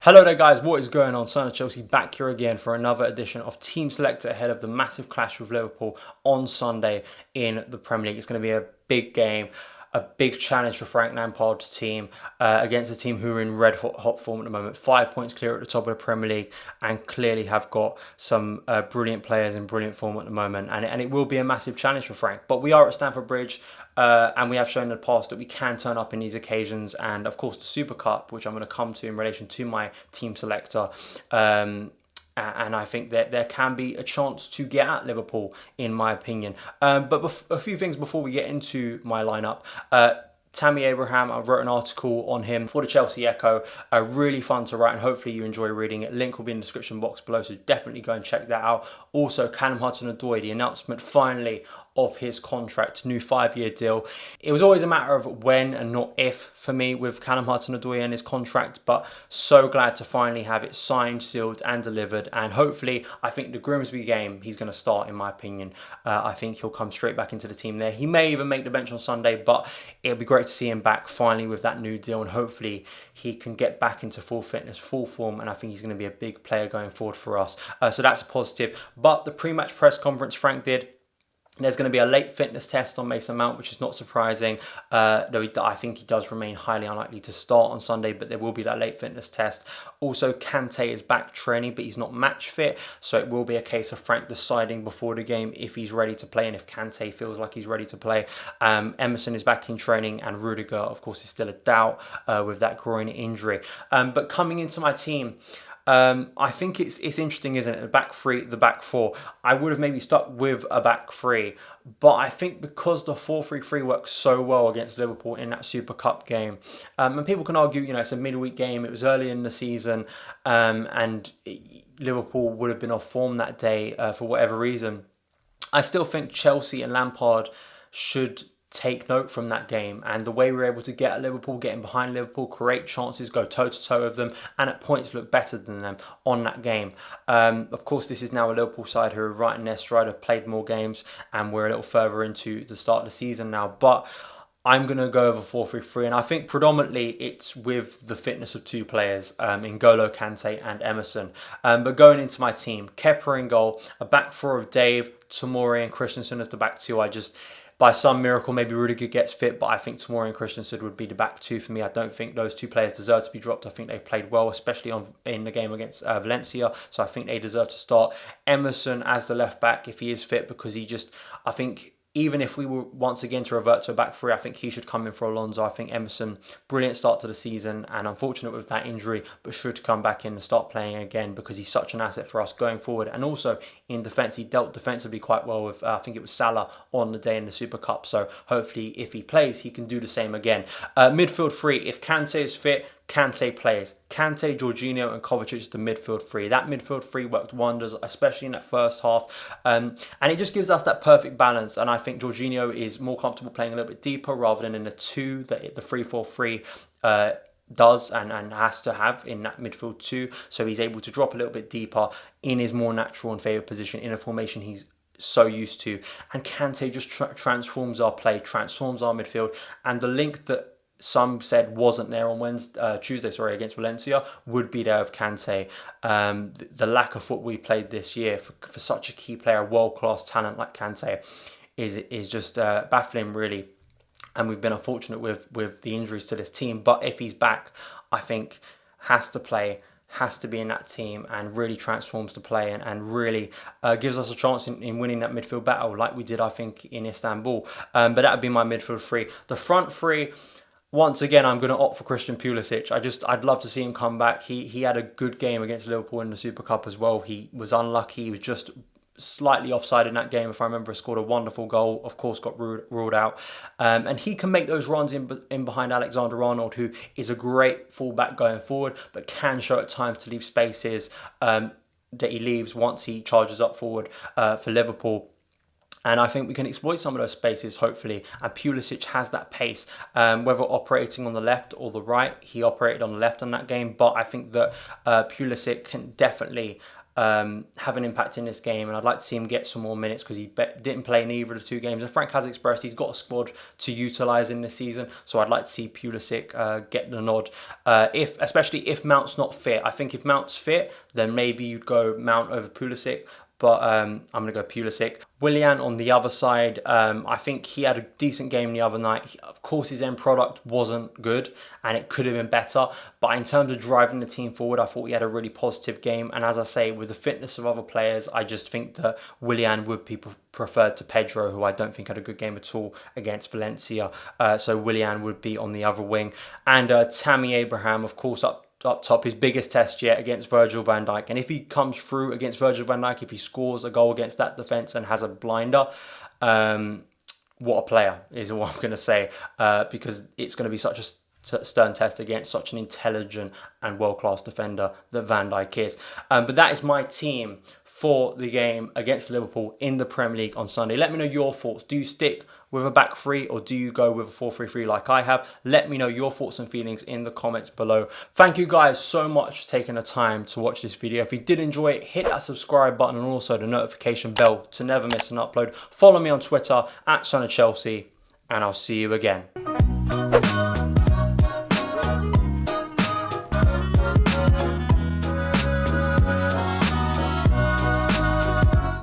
Hello there guys, what is going on? Son of Chelsea back here again for another edition of Team Selector ahead of the massive clash with Liverpool on Sunday in the Premier League. It's going to be a big game, a big challenge for Frank Lampard's team against a team who are in red hot form at the moment. 5 points clear at the top of the Premier League and clearly have got some brilliant players in brilliant form at the moment. And it will be a massive challenge for Frank. But we are at Stamford Bridge. And we have shown in the past that we can turn up in these occasions, and of course the Super Cup, which I'm going to come to in relation to my team selector. And I think that there can be a chance to get at Liverpool, in my opinion. But a few things before we get into my lineup. Tammy Abraham, I wrote an article on him for the Chelsea Echo. Really fun to write, and hopefully you enjoy reading it. Link will be in the description box below, so definitely go and check that out. Also, Callum Hudson-ODOI, the announcement finally of his contract, new 5-year deal. It was always a matter of when and not if for me with Callum Hudson-ODOI and his contract, but so glad to finally have it signed, sealed and delivered. And hopefully, I think the Grimsby game, he's going to start, in my opinion. I think he'll come straight back into the team there. He may even make the bench on Sunday, but it'll be great to see him back finally with that new deal, and hopefully he can get back into full fitness, full form, and I think he's going to be a big player going forward for us. So that's a positive. But the pre-match press conference Frank did, there's going to be a late fitness test on Mason Mount, which is not surprising, though I think he does remain highly unlikely to start on Sunday, but there will be that late fitness test. Also, Kante is back training, but he's not match fit, so it will be a case of Frank deciding before the game if he's ready to play and if Kante feels like he's ready to play. Emerson is back in training, and Rudiger, of course, is still a doubt with that groin injury. But coming into my team, I think it's interesting, isn't it? The back three, the back four. I would have maybe stuck with a back three, but I think because the 4-3-3 works so well against Liverpool in that Super Cup game, and people can argue, it's a midweek game, it was early in the season, and Liverpool would have been off form that day for whatever reason. I still think Chelsea and Lampard should take note from that game, and the way we were able to get at Liverpool, getting behind Liverpool, create chances, go toe-to-toe with them, and at points look better than them on that game. Of course, this is now a Liverpool side who are right in their stride, have played more games, and we're a little further into the start of the season now. But I'm going to go over 4-3-3, and I think predominantly it's with the fitness of two players, N'Golo Kante and Emerson. But going into my team, Kepa in goal, a back four of Dave, Tomori and Christensen as the back two. By some miracle, maybe Rudiger gets fit, but I think Tomori and Christensen would be the back two for me. I don't think those two players deserve to be dropped. I think they played well, especially in the game against Valencia, so I think they deserve to start. Emerson as the left back, if he is fit, because I think even if we were once again to revert to a back three, I think he should come in for Alonso. I think Emerson, brilliant start to the season, and unfortunate with that injury, but should come back in and start playing again because he's such an asset for us going forward. And also in defence, he dealt defensively quite well with, I think it was Salah on the day in the Super Cup. So hopefully if he plays, he can do the same again. Midfield three, if Kante is fit, Kante plays. Kante, Jorginho and Kovacic is the midfield three. That midfield three worked wonders, especially in that first half. And it just gives us that perfect balance. And I think Jorginho is more comfortable playing a little bit deeper rather than in the two that the 3-4-3 does and has to have in that midfield two. So he's able to drop a little bit deeper in his more natural and favoured position in a formation he's so used to. And Kante just transforms our play, transforms our midfield, and the link that some said wasn't there on Tuesday against Valencia would be there of Kante. The lack of football we played this year for such a key player, a world-class talent like Kante, is just baffling, really. And we've been unfortunate with the injuries to this team. But if he's back, I think has to play, has to be in that team, and really transforms the play and really gives us a chance in winning that midfield battle like we did, I think, in Istanbul. But that would be my midfield three. The front three, once again, I'm going to opt for Christian Pulisic. I'd love to see him come back. He had a good game against Liverpool in the Super Cup as well. He was unlucky. He was just slightly offside in that game, if I remember. Scored a wonderful goal. Of course, got ruled out. And he can make those runs in behind Alexander-Arnold, who is a great fullback going forward, but can show at times to leave spaces that he leaves once he charges up forward for Liverpool. And I think we can exploit some of those spaces, hopefully. And Pulisic has that pace, whether operating on the left or the right. He operated on the left in that game, but I think that Pulisic can definitely have an impact in this game, and I'd like to see him get some more minutes because he didn't play in either of the 2 games. And Frank has expressed he's got a squad to utilise in this season, so I'd like to see Pulisic get the nod. Especially if Mount's not fit. I think if Mount's fit, then maybe you'd go Mount over Pulisic. But I'm going to go Pulisic. Willian on the other side, I think he had a decent game the other night. Of course, his end product wasn't good and it could have been better. But in terms of driving the team forward, I thought he had a really positive game. And as I say, with the fitness of other players, I just think that Willian would be preferred to Pedro, who I don't think had a good game at all against Valencia. So Willian would be on the other wing. And Tammy Abraham, of course, up top, his biggest test yet against Virgil van Dijk. And if he comes through against Virgil van Dijk, if he scores a goal against that defence and has a blinder, what a player is all I'm going to say, because it's going to be such a stern test against such an intelligent and world-class defender that Van Dijk is. But that is my team for the game against Liverpool in the Premier League on Sunday. Let me know your thoughts. Do you stick with a back 3 or do you go with a 4-3-3 like I have? Let me know your thoughts and feelings in the comments below. Thank you guys so much for taking the time to watch this video. If you did enjoy it, hit that subscribe button and also the notification bell to never miss an upload. Follow me on Twitter @SonOfChelsea, and I'll see you again.